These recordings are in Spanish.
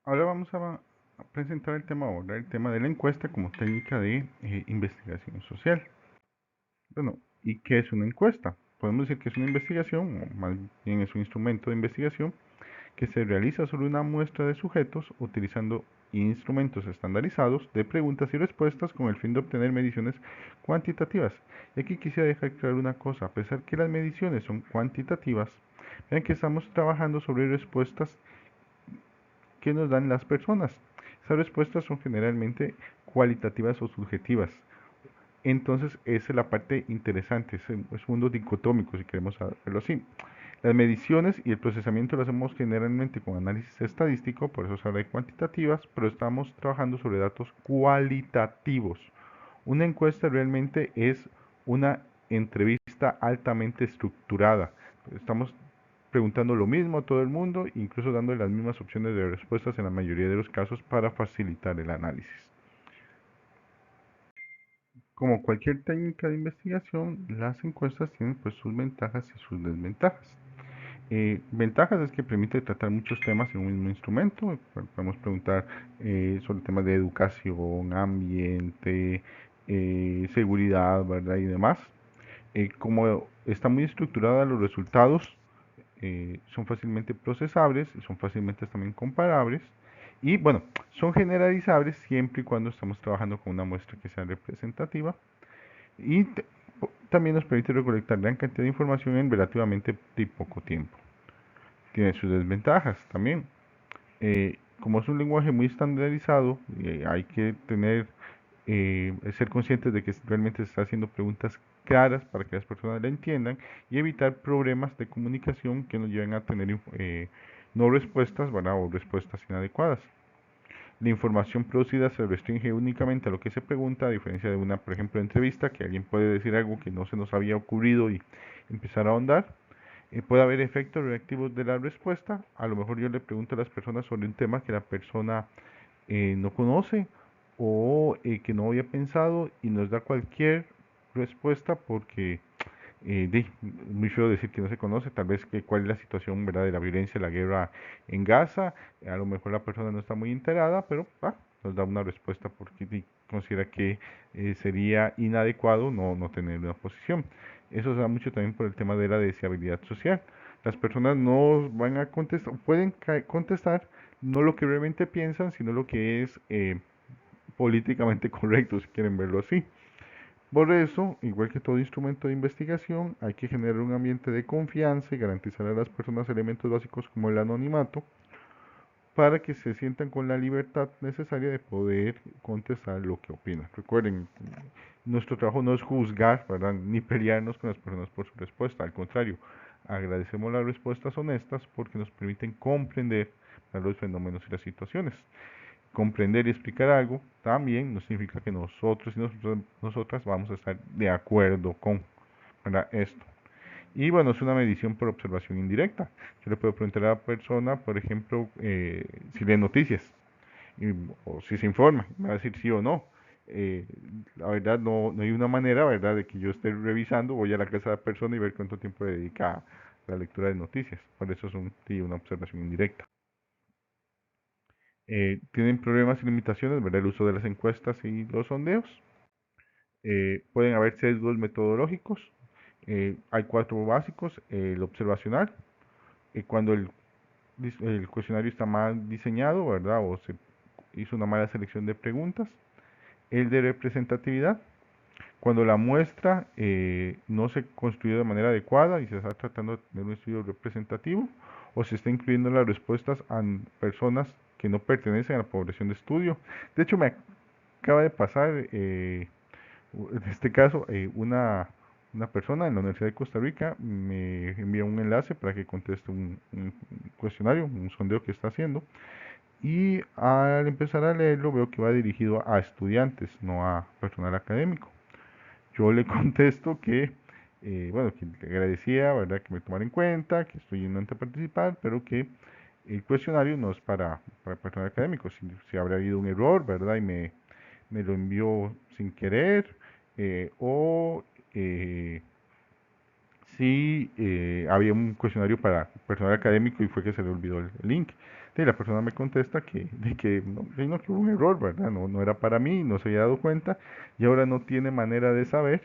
Ahora vamos a presentar el tema ahora, el tema de la encuesta como técnica de investigación social. Bueno, ¿y qué es una encuesta? Podemos decir que es una investigación, o más bien es un instrumento de investigación que se realiza sobre una muestra de sujetos utilizando instrumentos estandarizados de preguntas y respuestas con el fin de obtener mediciones cuantitativas. Y aquí quisiera dejar claro una cosa, a pesar que las mediciones son cuantitativas, vean que estamos trabajando sobre respuestas que nos dan las personas. Esas respuestas son generalmente cualitativas o subjetivas. Entonces, esa es la parte interesante, es un mundo dicotómico, si queremos verlo así. Las mediciones y el procesamiento lo hacemos generalmente con análisis estadístico, por eso se habla de cuantitativas, pero estamos trabajando sobre datos cualitativos. Una encuesta realmente es una entrevista altamente estructurada. Estamos preguntando lo mismo a todo el mundo, incluso dando las mismas opciones de respuestas en la mayoría de los casos para facilitar el análisis. Como cualquier técnica de investigación, las encuestas tienen pues sus ventajas y sus desventajas. Ventajas es que permite tratar muchos temas en un mismo instrumento. Podemos preguntar sobre temas de educación, ambiente, seguridad, ¿verdad? Y demás. Como está muy estructurada, los resultados son fácilmente procesables y son fácilmente también comparables. Y bueno, son generalizables siempre y cuando estamos trabajando con una muestra que sea representativa. Y también nos permite recolectar gran cantidad de información en relativamente poco tiempo. Tiene sus desventajas también. Como es un lenguaje muy estandarizado, hay que ser conscientes de que realmente se está haciendo preguntas claras para que las personas la entiendan y evitar problemas de comunicación que nos lleven a tener no respuestas, ¿verdad? O respuestas inadecuadas. La información producida se restringe únicamente a lo que se pregunta, a diferencia de una, por ejemplo, entrevista, que alguien puede decir algo que no se nos había ocurrido y empezar a ahondar. Puede haber efectos reactivos de la respuesta. A lo mejor yo le pregunto a las personas sobre un tema que la persona no conoce o que no había pensado y nos da cualquier respuesta porque muy feo decir que no se conoce, tal vez que cuál es la situación, ¿verdad? De la violencia, la guerra en Gaza. A lo mejor la persona no está muy enterada, pero nos da una respuesta porque considera que sería inadecuado no tener una posición. Eso se da mucho también por el tema de la deseabilidad social. Las personas no van a contestar, pueden contestar no lo que realmente piensan, sino lo que es políticamente correcto, si quieren verlo así. Por eso, igual que todo instrumento de investigación, hay que generar un ambiente de confianza y garantizar a las personas elementos básicos como el anonimato para que se sientan con la libertad necesaria de poder contestar lo que opinan. Recuerden, nuestro trabajo no es juzgar, ¿verdad? Ni pelearnos con las personas por su respuesta. Al contrario, agradecemos las respuestas honestas porque nos permiten comprender los fenómenos y las situaciones. Comprender y explicar algo también no significa que nosotros y nosotras vamos a estar de acuerdo con, ¿verdad? Esto. Y bueno, es una medición por observación indirecta. Yo le puedo preguntar a la persona, por ejemplo, si lee noticias o si se informa, me va a decir sí o no. Eh, la verdad no hay una manera, ¿verdad?, de que yo esté revisando, voy a la casa de la persona y ver cuánto tiempo dedica a la lectura de noticias. Por eso es una observación indirecta. Tienen problemas y limitaciones, ¿verdad? El uso de las encuestas y los sondeos. Pueden haber sesgos metodológicos. Hay cuatro básicos. El observacional, cuando el cuestionario está mal diseñado, ¿verdad? O se hizo una mala selección de preguntas. El de representatividad, cuando la muestra no se construyó de manera adecuada y se está tratando de tener un estudio representativo, o se está incluyendo las respuestas a personas que no pertenecen a la población de estudio. De hecho, me acaba de pasar, en este caso, una persona en la Universidad de Costa Rica me envía un enlace para que conteste un cuestionario, un sondeo que está haciendo. Y al empezar a leerlo veo que va dirigido a estudiantes, no a personal académico. Yo le contesto que, bueno, que le agradecía, ¿verdad?, que me tomara en cuenta, que estoy yendo a participar, pero que el cuestionario no es para personal académico. Si habrá habido un error, ¿verdad?, y me lo envió sin querer, o eh, sí había un cuestionario para personal académico y fue que se le olvidó el link. Y la persona me contesta que no, que hubo un error, ¿verdad? No, no era para mí, no se había dado cuenta y ahora no tiene manera de saber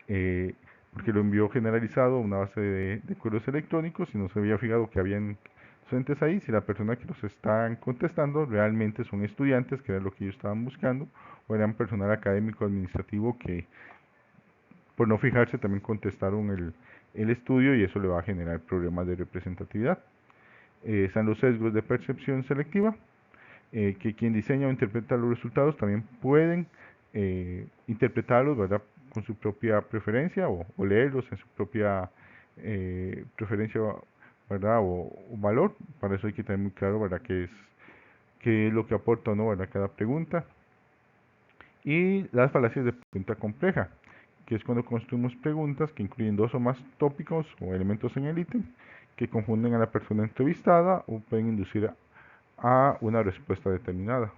eh, porque lo envió generalizado a una base de correos electrónicos y no se había fijado que habían docentes ahí, si la persona que los están contestando realmente son estudiantes, que era lo que ellos estaban buscando, o eran personal académico administrativo que por no fijarse también contestaron el estudio y eso le va a generar problemas de representatividad. Están los sesgos de percepción selectiva, que quien diseña o interpreta los resultados también pueden interpretarlos, ¿verdad? Con su propia preferencia o leerlos en su propia preferencia, ¿verdad? O valor. Para eso hay que tener muy claro, ¿verdad? Qué es lo que aporta o no, ¿verdad? Cada pregunta. Y las falacias de pregunta compleja, que es cuando construimos preguntas que incluyen dos o más tópicos o elementos en el ítem que confunden a la persona entrevistada o pueden inducir a una respuesta determinada.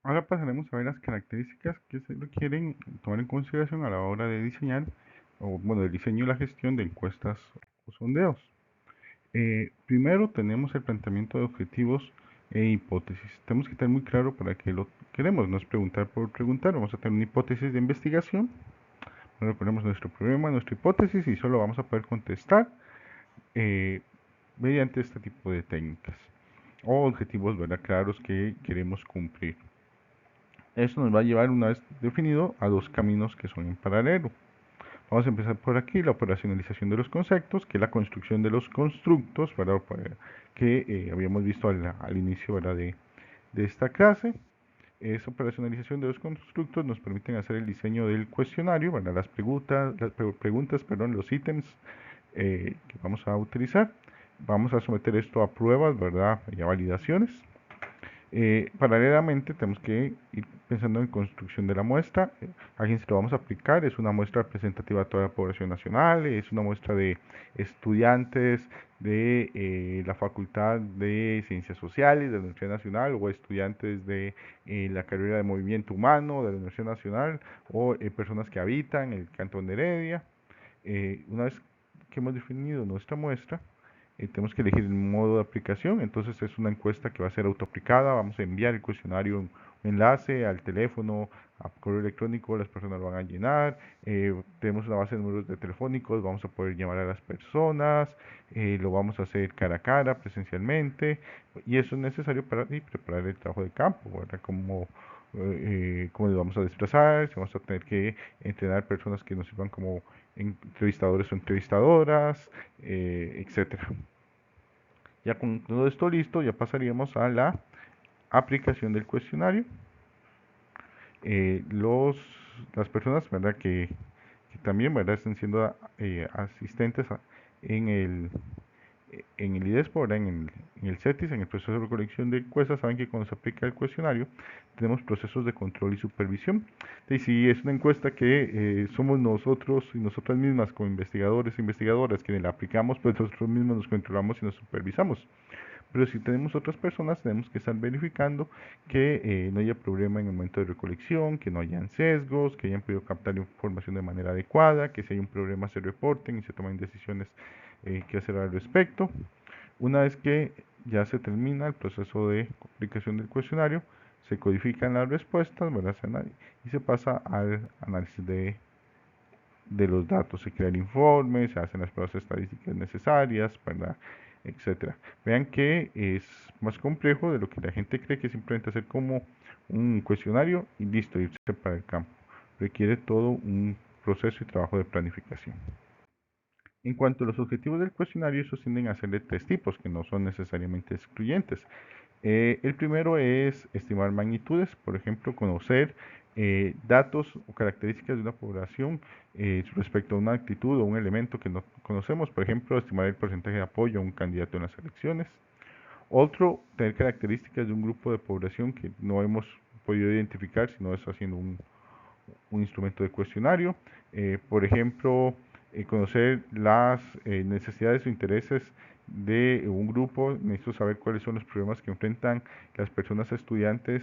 Ahora pasaremos a ver las características que se requieren tomar en consideración a la hora de diseñar, o bueno, el diseño y la gestión de encuestas o sondeos. Primero tenemos el planteamiento de objetivos e hipótesis. Tenemos que tener muy claro para qué lo queremos, no es preguntar por preguntar, vamos a tener una hipótesis de investigación, donde ponemos nuestro problema, nuestra hipótesis y solo vamos a poder contestar eh, mediante este tipo de técnicas o objetivos, ¿verdad? Claros que queremos cumplir. Eso nos va a llevar, una vez definido, a dos caminos que son en paralelo. Vamos a empezar por aquí, la operacionalización de los conceptos, que es la construcción de los constructos, ¿verdad? Que habíamos visto al inicio, ¿verdad? De esta clase. Esa operacionalización de los constructos nos permiten hacer el diseño del cuestionario, ¿verdad? Las preguntas, perdón, los ítems que vamos a utilizar. Vamos a someter esto a pruebas, ¿verdad? Y a validaciones. Paralelamente tenemos que ir pensando en construcción de la muestra, a quién se lo vamos a aplicar, es una muestra representativa de toda la población nacional, es una muestra de estudiantes de la Facultad de Ciencias Sociales de la Universidad Nacional o estudiantes de la carrera de Movimiento Humano de la Universidad Nacional o personas que habitan el Cantón de Heredia. Una vez que hemos definido nuestra muestra, tenemos que elegir el modo de aplicación, entonces es una encuesta que va a ser autoaplicada, vamos a enviar el cuestionario, un enlace al teléfono, a correo electrónico, las personas lo van a llenar, tenemos una base de números de telefónicos, vamos a poder llamar a las personas, lo vamos a hacer cara a cara, presencialmente, y eso es necesario para preparar el trabajo de campo, ¿verdad? Cómo nos vamos a desplazar, si vamos a tener que entrenar personas que nos sirvan como entrevistadores o entrevistadoras, etcétera. Ya con todo esto listo, ya pasaríamos a la aplicación del cuestionario. Eh, los, las personas, ¿verdad? Que también, ¿verdad? Están siendo asistentes en el IDESPO, ¿verdad? En el CETIS, en el proceso de recolección de encuestas, saben que cuando se aplica el cuestionario tenemos procesos de control y supervisión. Y si es una encuesta que somos nosotros y nosotras mismas como investigadores e investigadoras quienes la aplicamos, pues nosotros mismos nos controlamos y nos supervisamos. Pero si tenemos otras personas, tenemos que estar verificando que no haya problema en el momento de recolección, que no hayan sesgos, que hayan podido captar información de manera adecuada, que si hay un problema se reporten y se tomen decisiones que hacer al respecto. Una vez que ya se termina el proceso de aplicación del cuestionario, se codifican las respuestas, ¿verdad? Y se pasa al análisis de los datos, se crea el informe, se hacen las pruebas estadísticas necesarias, ¿verdad? Etcétera. Vean que es más complejo de lo que la gente cree, que simplemente hacer como un cuestionario y listo, irse para el campo. Requiere todo un proceso y trabajo de planificación. En cuanto a los objetivos del cuestionario, esos tienden a ser de tres tipos, que no son necesariamente excluyentes. El primero es estimar magnitudes, por ejemplo, conocer datos o características de una población respecto a una actitud o un elemento que no conocemos, por ejemplo, estimar el porcentaje de apoyo a un candidato en las elecciones. Otro, tener características de un grupo de población que no hemos podido identificar, sino es haciendo un instrumento de cuestionario. Por ejemplo, conocer las necesidades o intereses de un grupo. Necesito saber cuáles son los problemas que enfrentan las personas estudiantes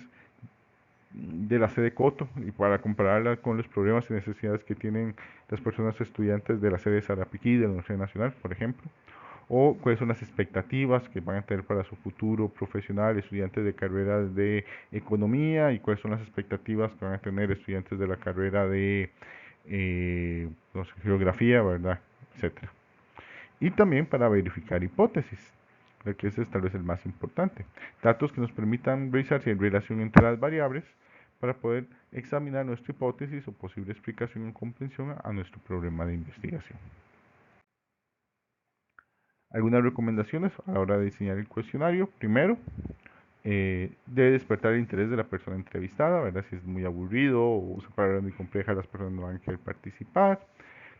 de la sede Coto y para compararla con los problemas y necesidades que tienen las personas estudiantes de la sede Sarapiquí de la Universidad Nacional, por ejemplo, o cuáles son las expectativas que van a tener para su futuro profesional estudiantes de carreras de economía y cuáles son las expectativas que van a tener estudiantes de la carrera de no sé, geografía, ¿verdad? Etcétera. Y también para verificar hipótesis, que ese es tal vez el más importante. Datos que nos permitan revisar si hay relación entre las variables para poder examinar nuestra hipótesis o posible explicación o comprensión a nuestro problema de investigación. Algunas recomendaciones a la hora de diseñar el cuestionario. Primero, debe despertar el interés de la persona entrevistada, ¿verdad? Si es muy aburrido o usa palabras muy complejas, las personas no van a querer participar.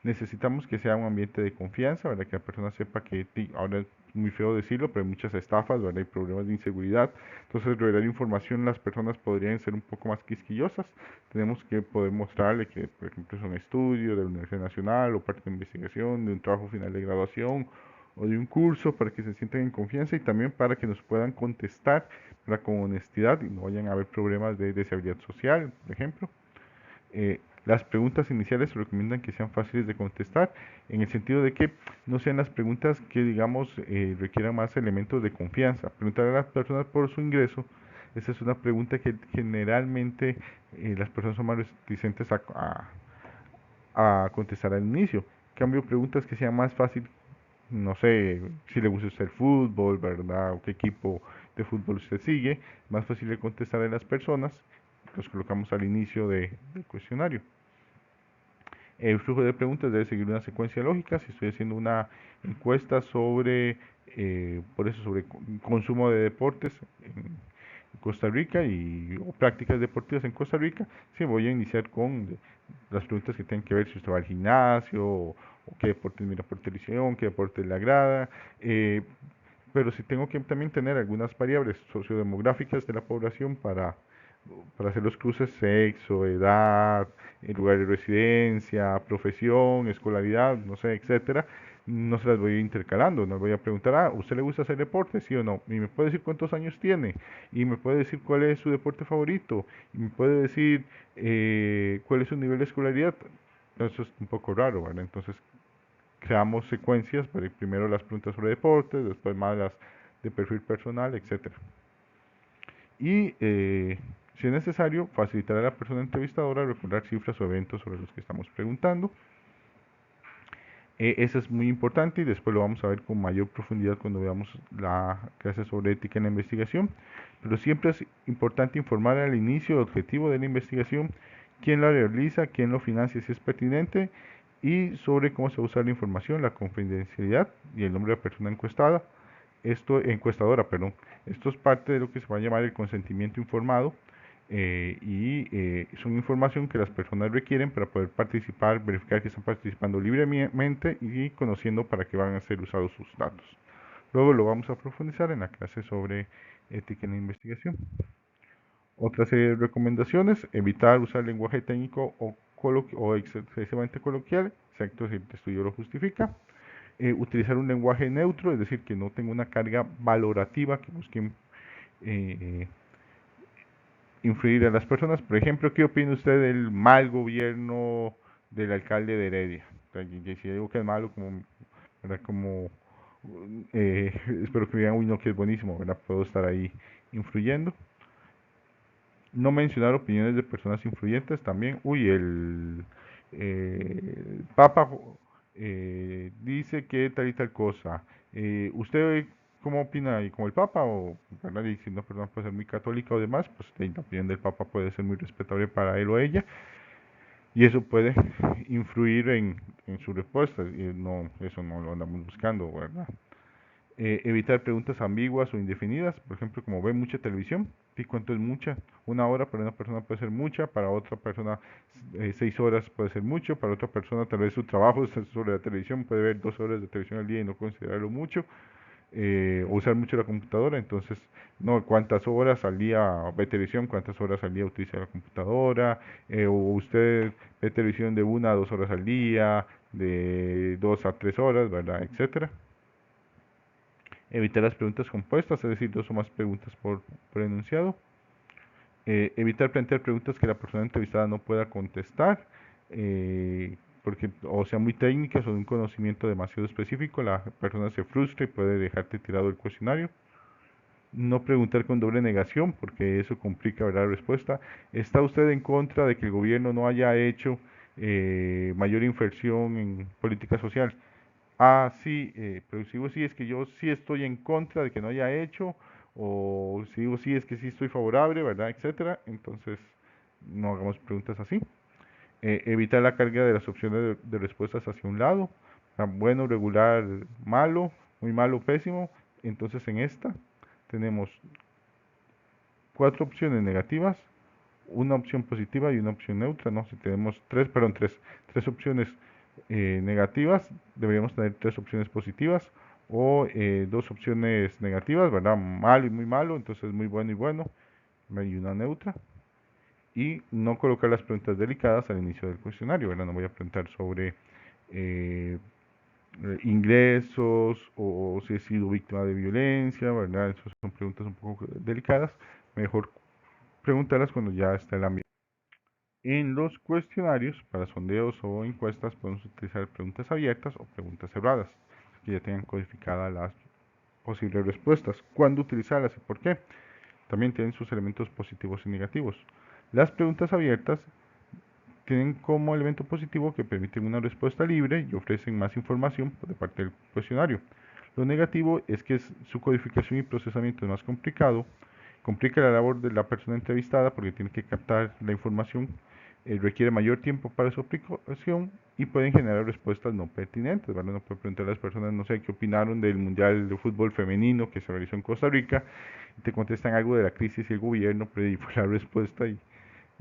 Necesitamos que sea un ambiente de confianza, ¿verdad? Que la persona sepa que, ahora es muy feo decirlo, pero hay muchas estafas, ¿verdad? Hay problemas de inseguridad. Entonces, revelar información las personas podrían ser un poco más quisquillosas. Tenemos que poder mostrarle que, por ejemplo, es un estudio de la Universidad Nacional o parte de investigación, de un trabajo final de graduación o de un curso para que se sientan en confianza y también para que nos puedan contestar, ¿verdad? Con honestidad y no vayan a haber problemas de deshabilidad social, por ejemplo. Las preguntas iniciales se recomiendan que sean fáciles de contestar, en el sentido de que no sean las preguntas que, digamos, requieran más elementos de confianza. Preguntar a las personas por su ingreso, esa es una pregunta que generalmente las personas son más reticentes a contestar al inicio. En cambio, preguntas que sean más fáciles, no sé, si le gusta usted el fútbol, ¿verdad? O qué equipo de fútbol usted sigue, más fácil de contestar a las personas, los colocamos al inicio del cuestionario. El flujo de preguntas debe seguir una secuencia lógica. Si estoy haciendo una encuesta sobre, por eso, sobre consumo de deportes en Costa Rica o prácticas deportivas en Costa Rica, sí, voy a iniciar con las preguntas que tienen que ver si usted va al gimnasio o qué deportes mira por televisión, qué deportes le agrada. Pero si tengo que también tener algunas variables sociodemográficas de la población para hacer los cruces: sexo, edad, el lugar de residencia, profesión, escolaridad, no sé, etcétera. No se las voy a ir intercalando, no voy a preguntar, ¿usted le gusta hacer deporte? Sí o no. Y me puede decir cuántos años tiene, y me puede decir cuál es su deporte favorito, y me puede decir cuál es su nivel de escolaridad. Eso es un poco raro, ¿verdad? Entonces, creamos secuencias, primero las preguntas sobre deportes, después más las de perfil personal, etcétera. Y si es necesario, facilitar a la persona entrevistadora recordar cifras o eventos sobre los que estamos preguntando. Eso es muy importante y después lo vamos a ver con mayor profundidad cuando veamos la clase sobre ética en la investigación. Pero siempre es importante informar al inicio el objetivo de la investigación, quién la realiza, quién lo financia si es pertinente, y sobre cómo se usa la información, la confidencialidad y el nombre de la persona encuestadora, perdón. Esto es parte de lo que se va a llamar el consentimiento informado, son información que las personas requieren para poder participar, verificar que están participando libremente y conociendo para qué van a ser usados sus datos. Luego lo vamos a profundizar en la clase sobre ética en la investigación. Otra serie de recomendaciones: evitar usar lenguaje técnico o excesivamente coloquial, excepto si el estudio lo justifica. Utilizar un lenguaje neutro, es decir, que no tenga una carga valorativa que busquen influir a las personas. Por ejemplo, ¿qué opina usted del mal gobierno del alcalde de Heredia? Y si digo que es malo, como espero que digan, uy, no, que es buenísimo, ¿verdad? Puedo estar ahí influyendo. No mencionar opiniones de personas influyentes también. Uy, Papa dice que tal y tal cosa. ¿Usted cómo opina? ¿Y como el Papa? O, ¿verdad? Y si una persona puede ser muy católica o demás, pues la opinión del Papa puede ser muy respetable para él o ella. Y eso puede influir en su respuesta. Y no, eso no lo andamos buscando, ¿verdad? Evitar preguntas ambiguas o indefinidas, por ejemplo, como ve mucha televisión, ¿y cuánto es mucha? Una hora para una persona puede ser mucha, para otra persona 6 horas puede ser mucho, para otra persona tal vez su trabajo es sobre la televisión, puede ver 2 horas de televisión al día y no considerarlo mucho, o usar mucho la computadora. Entonces, no, cuántas horas al día ve televisión, cuántas horas al día utiliza la computadora, o usted ve televisión de 1 a 2 horas al día, de 2 a 3 horas, ¿verdad? Etcétera. Evitar las preguntas compuestas, es decir, dos o más preguntas por enunciado. Evitar plantear preguntas que la persona entrevistada no pueda contestar, porque o sea muy técnicas o de un conocimiento demasiado específico, la persona se frustra y puede dejarte tirado el cuestionario. No preguntar con doble negación, porque eso complica, ¿verdad?, la respuesta. ¿Está usted en contra de que el gobierno no haya hecho mayor inversión en política social? Ah, sí, pero si digo sí es que yo sí estoy en contra de que no haya hecho, o si digo sí es que sí estoy favorable, ¿verdad? Etcétera. Entonces, no hagamos preguntas así. Evitar la carga de las opciones de respuestas hacia un lado. Bueno, regular, malo, muy malo, pésimo. Entonces, en esta tenemos cuatro opciones negativas, una opción positiva y una opción neutra, ¿no? Si tenemos tres opciones negativas, deberíamos tener tres opciones positivas o dos opciones negativas, ¿verdad? Malo y muy malo, entonces muy bueno y bueno, y una neutra. Y no colocar las preguntas delicadas al inicio del cuestionario, ¿verdad? No voy a preguntar sobre eh, ingresos o si he sido víctima de violencia, ¿verdad? Esas son preguntas un poco delicadas. Mejor preguntarlas cuando ya está el ambiente. En los cuestionarios para sondeos o encuestas podemos utilizar preguntas abiertas o preguntas cerradas, que ya tengan codificadas las posibles respuestas, cuándo utilizarlas y por qué. También tienen sus elementos positivos y negativos. Las preguntas abiertas tienen como elemento positivo que permiten una respuesta libre y ofrecen más información de parte del cuestionario. Lo negativo es que su codificación y procesamiento es más complicado, complica la labor de la persona entrevistada porque tiene que captar la información, requiere mayor tiempo para su aplicación y pueden generar respuestas no pertinentes, ¿vale? No puede preguntar a las personas, no sé, qué opinaron del Mundial de Fútbol Femenino que se realizó en Costa Rica, y te contestan algo de la crisis y el gobierno, pero ahí fue la respuesta y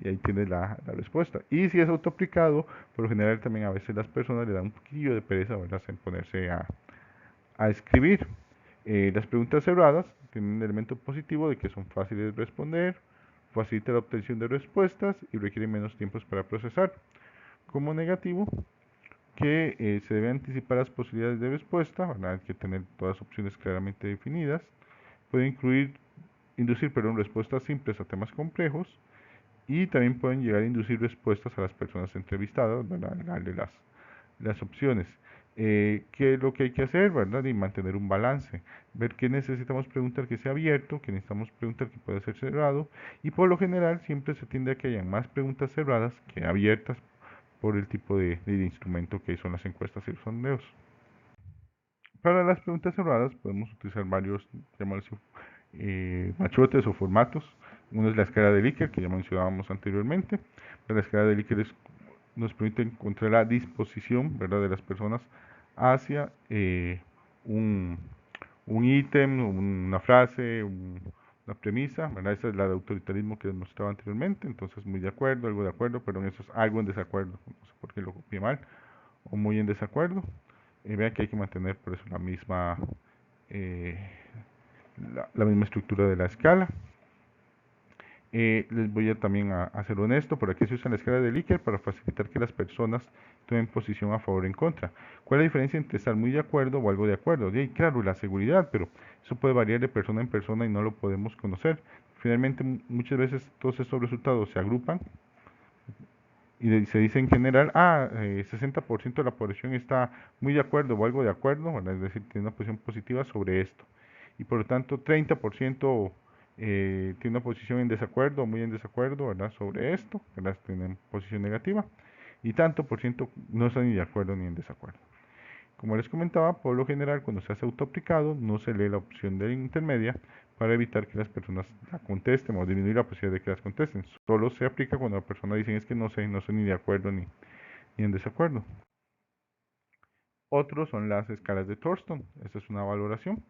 ahí tienes la respuesta. Y si es autoaplicado, por lo general también a veces las personas le dan un poquillo de pereza, ¿verdad?, en ponerse a escribir. Las preguntas cerradas tienen un elemento positivo de que son fáciles de responder, facilita la obtención de respuestas y requieren menos tiempos para procesar. Como negativo, que se deben anticipar las posibilidades de respuesta, ¿verdad? Hay que tener todas las opciones claramente definidas. Puede inducir respuestas simples a temas complejos y también pueden llegar a inducir respuestas a las personas entrevistadas, ¿verdad? Darle las opciones. ¿Qué es lo que hay que hacer, verdad? Y mantener un balance. Ver qué necesitamos preguntar que sea abierto, qué necesitamos preguntar que pueda ser cerrado. Y por lo general siempre se tiende a que haya más preguntas cerradas que abiertas por el tipo de instrumento que son las encuestas y los sondeos. Para las preguntas cerradas podemos utilizar varios, llamarlos machotes o formatos. Uno es la escala de Likert, que ya mencionábamos anteriormente. La escala de Likert nos permite encontrar la disposición, ¿verdad?, de las personas hacia un, un ítem, una frase, una premisa, ¿verdad? Esa es la de autoritarismo que demostraba anteriormente, entonces muy de acuerdo, algo de acuerdo, pero en eso es algo en desacuerdo, no sé por qué lo copié mal, o muy en desacuerdo. Vean que hay que mantener por eso eh, la misma estructura de la escala. Les voy a también a ser honesto, por aquí se usa la escala de Likert para facilitar que las personas tomen posición a favor o en contra. ¿Cuál es la diferencia entre estar muy de acuerdo o algo de acuerdo? Y claro, la seguridad, pero eso puede variar de persona en persona y no lo podemos conocer. Finalmente, muchas veces todos estos resultados se agrupan y se dice en general, 60% de la población está muy de acuerdo o algo de acuerdo, ¿verdad? Es decir, tiene una posición positiva sobre esto. Y por lo tanto, 30% tiene una posición en desacuerdo o muy en desacuerdo, ¿verdad?, sobre esto, ¿verdad?, tienen posición negativa. Y tanto por ciento no está ni de acuerdo ni en desacuerdo. Como les comentaba, por lo general, cuando se hace autoaplicado, no se lee la opción de intermedia para evitar que las personas la contesten o disminuir la posibilidad de que las contesten. Solo se aplica cuando la persona dice es que no sé, no estoy ni de acuerdo ni en desacuerdo. Otros son las escalas de Thurston. Esta es una valoración,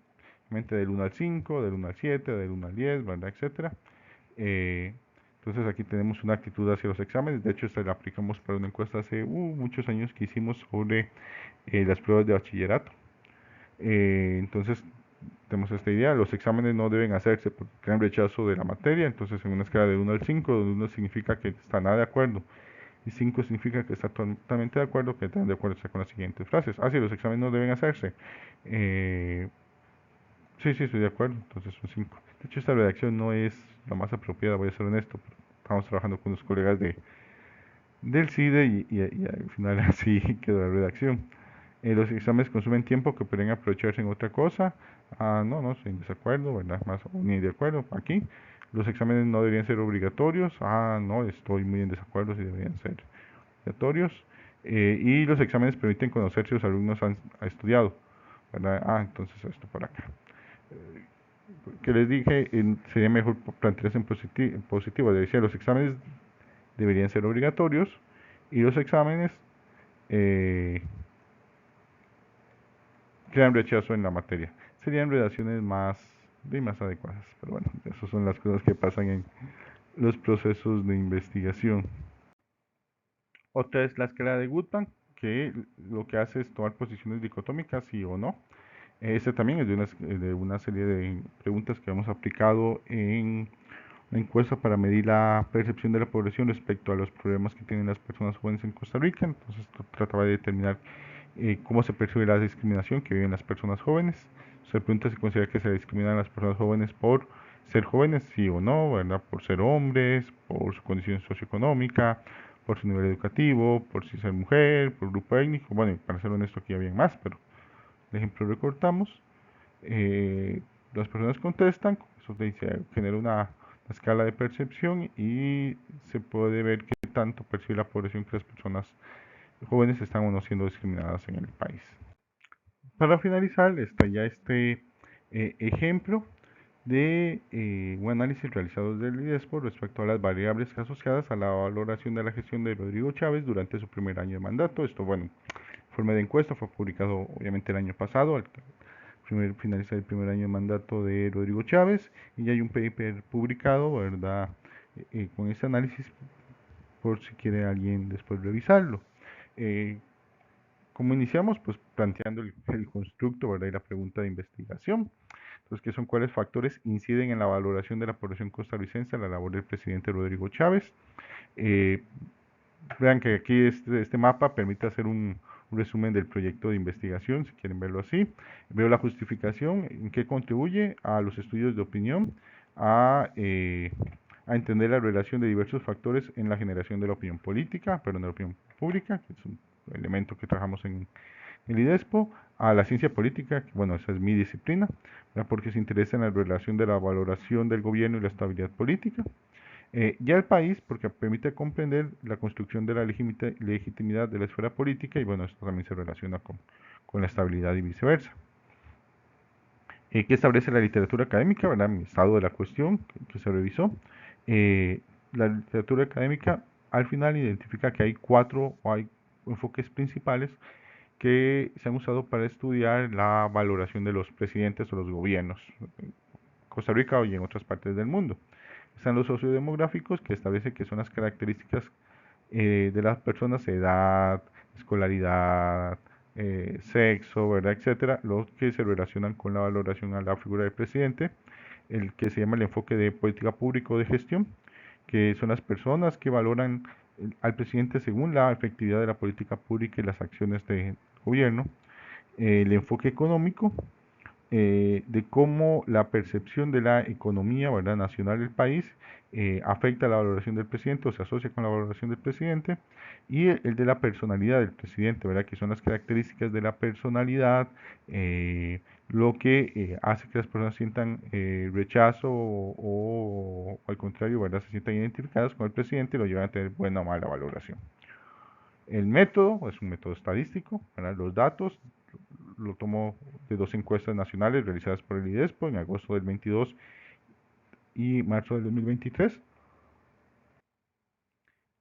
del 1 al 5, del 1 al 7, del 1 al 10, ¿verdad?, etcétera. Entonces aquí tenemos una actitud hacia los exámenes. De hecho, esta la aplicamos para una encuesta hace muchos años que hicimos sobre las pruebas de bachillerato. Entonces tenemos esta idea, los exámenes no deben hacerse porque crean rechazo de la materia, entonces en una escala de 1 al 5, donde 1 significa que está nada de acuerdo y 5 significa que está totalmente de acuerdo, que están de acuerdo con las siguientes frases. Sí, los exámenes no deben hacerse. Sí, estoy de acuerdo, entonces un 5. De hecho, esta redacción no es la más apropiada, voy a ser honesto, pero estamos trabajando con los colegas del CIDE y al final así quedó la redacción. Los exámenes consumen tiempo que pueden aprovecharse en otra cosa. No, estoy en desacuerdo, ¿verdad? Más o ni de acuerdo. Aquí, los exámenes no deberían ser obligatorios. No, estoy muy en desacuerdo si deberían ser obligatorios. Y los exámenes permiten conocer si los alumnos han estudiado, ¿verdad? Entonces esto por acá. Que les dije, sería mejor plantearse en positivo. Decía, los exámenes deberían ser obligatorios y los exámenes eh, crean rechazo en la materia. Serían redacciones más adecuadas. Pero bueno, esas son las cosas que pasan en los procesos de investigación. Otra es la escala de Goodman, que lo que hace es tomar posiciones dicotómicas, sí o no. Este también es de una serie de preguntas que hemos aplicado en una encuesta para medir la percepción de la población respecto a los problemas que tienen las personas jóvenes en Costa Rica. Entonces, esto trataba de determinar cómo se percibe la discriminación que viven las personas jóvenes. Se pregunta si considera que se discriminan a las personas jóvenes por ser jóvenes, sí o no, ¿verdad? Por ser hombres, por su condición socioeconómica, por su nivel educativo, por si ser mujer, por grupo étnico. Bueno, para ser honesto, aquí había más, pero el ejemplo recortamos. Las personas contestan, eso genera una escala de percepción y se puede ver qué tanto percibe la población que las personas jóvenes están o no siendo discriminadas en el país. Para finalizar, está ya este ejemplo de un análisis realizado desde el IDESPO respecto a las variables asociadas a la valoración de la gestión de Rodrigo Chávez durante su primer año de mandato. Esto, bueno, forma de encuesta fue publicado obviamente el año pasado, al finalizar el primer año de mandato de Rodrigo Chávez, y ya hay un paper publicado, ¿verdad? Con este análisis por si quiere alguien después revisarlo. Como iniciamos, pues planteando el constructo, ¿verdad? Y la pregunta de investigación. Entonces, ¿qué son cuáles factores inciden en la valoración de la población costarricense a la labor del presidente Rodrigo Chávez? Eh, Vean que aquí este mapa permite hacer un resumen del proyecto de investigación, si quieren verlo así. Veo la justificación, en qué contribuye a los estudios de opinión, a entender la relación de diversos factores en la generación de la opinión política, perdón, de la opinión pública, que es un elemento que trabajamos en el IDESPO, a la ciencia política, que bueno, esa es mi disciplina, porque se interesa en la relación de la valoración del gobierno y la estabilidad política. Ya el país, porque permite comprender la construcción de la legitimidad de la esfera política y bueno, esto también se relaciona con la estabilidad y viceversa. ¿Qué establece la literatura académica? ¿Verdad? Mi estado de la cuestión que se revisó. La literatura académica al final identifica que hay enfoques principales que se han usado para estudiar la valoración de los presidentes o los gobiernos en Costa Rica y en otras partes del mundo. Están los sociodemográficos, que establecen que son las características de las personas, edad, escolaridad, sexo, ¿verdad? Etcétera, los que se relacionan con la valoración a la figura del presidente, el que se llama el enfoque de política pública o de gestión, que son las personas que valoran al presidente según la efectividad de la política pública y las acciones de gobierno, el enfoque económico, de cómo la percepción de la economía, ¿verdad?, nacional del país afecta la valoración del presidente o se asocia con la valoración del presidente, y el de la personalidad del presidente, ¿verdad?, que son las características de la personalidad, lo que hace que las personas sientan rechazo o, al contrario, ¿verdad?, se sientan identificadas con el presidente y lo llevan a tener buena o mala valoración. El método es un método estadístico, ¿verdad? Los datos lo tomo de dos encuestas nacionales realizadas por el IDESPO en agosto del 22 y marzo del 2023.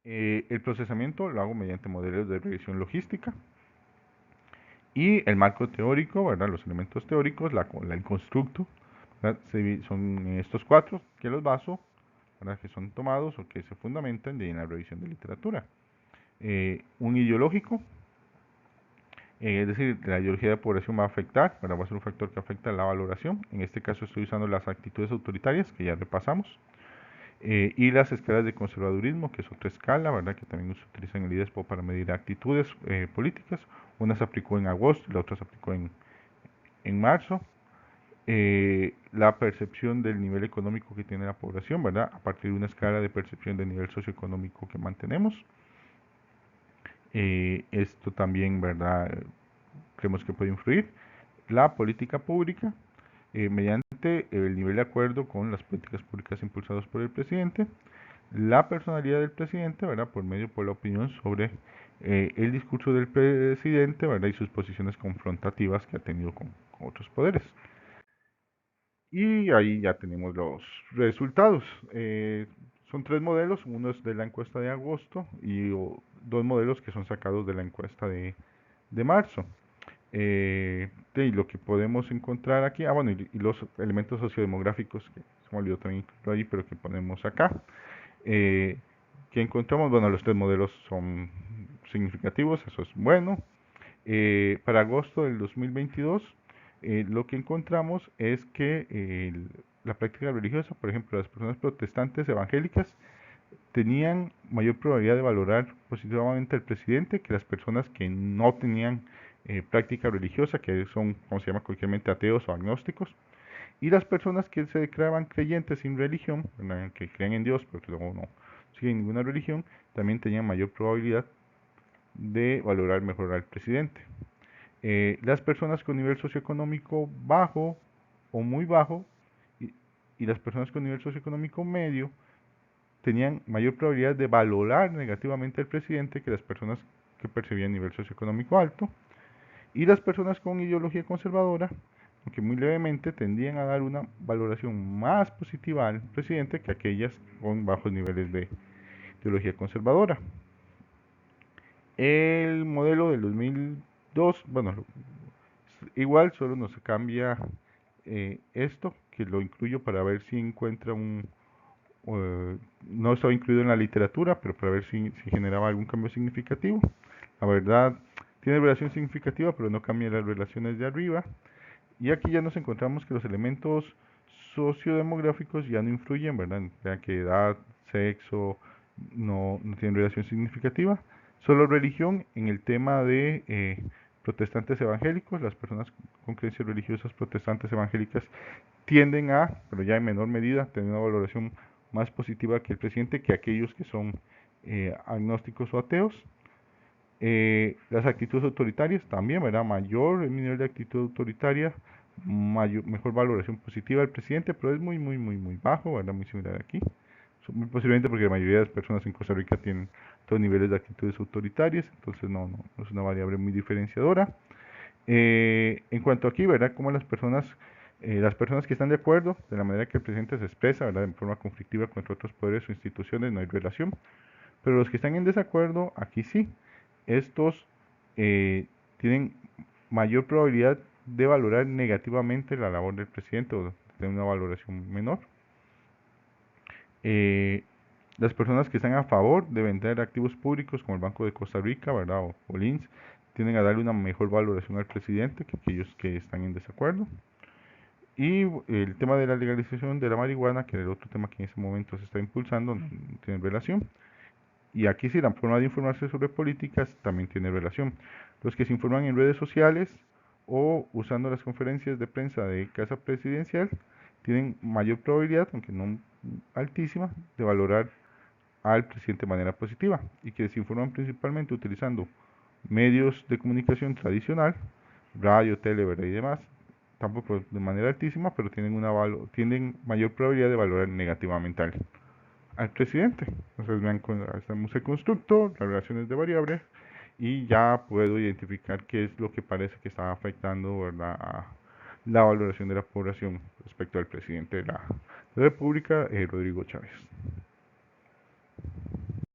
El procesamiento lo hago mediante modelos de revisión logística y el marco teórico, ¿verdad? Los elementos teóricos, el constructo, son estos cuatro que los baso, ¿verdad?, que son tomados o que se fundamentan en la revisión de literatura. Un ideológico, es decir, la ideología de población va a afectar, va a ser un factor que afecta la valoración. En este caso estoy usando las actitudes autoritarias, que ya repasamos, y las escalas de conservadurismo, que es otra escala, ¿verdad?, que también se utiliza en el IDESPO para medir actitudes políticas. Una se aplicó en agosto y la otra se aplicó en marzo. la percepción del nivel económico que tiene la población, ¿verdad? A partir de una escala de percepción del nivel socioeconómico que mantenemos. Esto también, ¿verdad? Creemos que puede influir. La política pública, mediante el nivel de acuerdo con las políticas públicas impulsadas por el presidente. La personalidad del presidente, ¿verdad? Por la opinión sobre el discurso del presidente, ¿verdad? Y sus posiciones confrontativas que ha tenido con otros poderes. Y ahí ya tenemos los resultados. Son tres modelos, uno es de la encuesta de agosto y dos modelos que son sacados de la encuesta de marzo. Y lo que podemos encontrar aquí, bueno, y los elementos sociodemográficos, que se me olvidó también incluirlo ahí, pero que ponemos acá. Que encontramos, bueno, los tres modelos son significativos, eso es bueno. Para agosto del 2022, lo que encontramos es que la práctica religiosa, por ejemplo, las personas protestantes evangélicas, tenían mayor probabilidad de valorar positivamente al presidente que las personas que no tenían práctica religiosa, que son, como se llama coloquialmente, ateos o agnósticos, y las personas que se declaraban creyentes sin religión, que creen en Dios, pero que luego no siguen ninguna religión, también tenían mayor probabilidad de valorar mejor al presidente. Las personas con nivel socioeconómico bajo o muy bajo y, y las personas con nivel socioeconómico medio tenían mayor probabilidad de valorar negativamente al presidente que las personas que percibían nivel socioeconómico alto. Y las personas con ideología conservadora, aunque muy levemente, tendían a dar una valoración más positiva al presidente que aquellas con bajos niveles de ideología conservadora. El modelo del 2002, bueno, igual solo nos cambia esto, que lo incluyo para ver si encuentra no estaba incluido en la literatura, pero para ver si generaba algún cambio significativo. La verdad, tiene relación significativa, pero no cambia las relaciones de arriba. Y aquí ya nos encontramos que los elementos sociodemográficos ya no influyen, ¿verdad? Ya que edad, sexo, no tienen relación significativa. Solo religión en el tema de protestantes evangélicos, las personas con creencias religiosas protestantes evangélicas tienden a, pero ya en menor medida, tener una valoración más positiva que el presidente que aquellos que son agnósticos o ateos. Las actitudes autoritarias también, ¿verdad? Mayor el nivel de actitud autoritaria, mejor valoración positiva del presidente, pero es muy bajo, ¿verdad? Muy similar aquí. Muy posiblemente porque la mayoría de las personas en Costa Rica tienen todos niveles de actitudes autoritarias, entonces no es una variable muy diferenciadora. En cuanto aquí, ¿verdad? Como las personas que están de acuerdo de la manera que el presidente se expresa, ¿verdad? En forma conflictiva contra otros poderes o instituciones, no hay relación. Pero los que están en desacuerdo, aquí sí. Estos tienen mayor probabilidad de valorar negativamente la labor del presidente o de tener una valoración menor. Las personas que están a favor de vender activos públicos como el Banco de Costa Rica, ¿verdad? O LINS, tienden a darle una mejor valoración al presidente que aquellos que están en desacuerdo. Y el tema de la legalización de la marihuana, que es el otro tema que en ese momento se está impulsando, no tiene relación. Y aquí sí, la forma de informarse sobre políticas también tiene relación. Los que se informan en redes sociales o usando las conferencias de prensa de casa presidencial tienen mayor probabilidad, aunque no altísima, de valorar al presidente de manera positiva. Y que se informan principalmente utilizando medios de comunicación tradicional, radio, tele, ¿verdad? Y demás, tampoco de manera altísima, pero tienen mayor probabilidad de valorar negativamente al presidente. Entonces vean, hacemos el constructo, las relaciones de variables y ya puedo identificar qué es lo que parece que está afectando, ¿verdad?, a la valoración de la población respecto al presidente de la República, Rodrigo Chávez.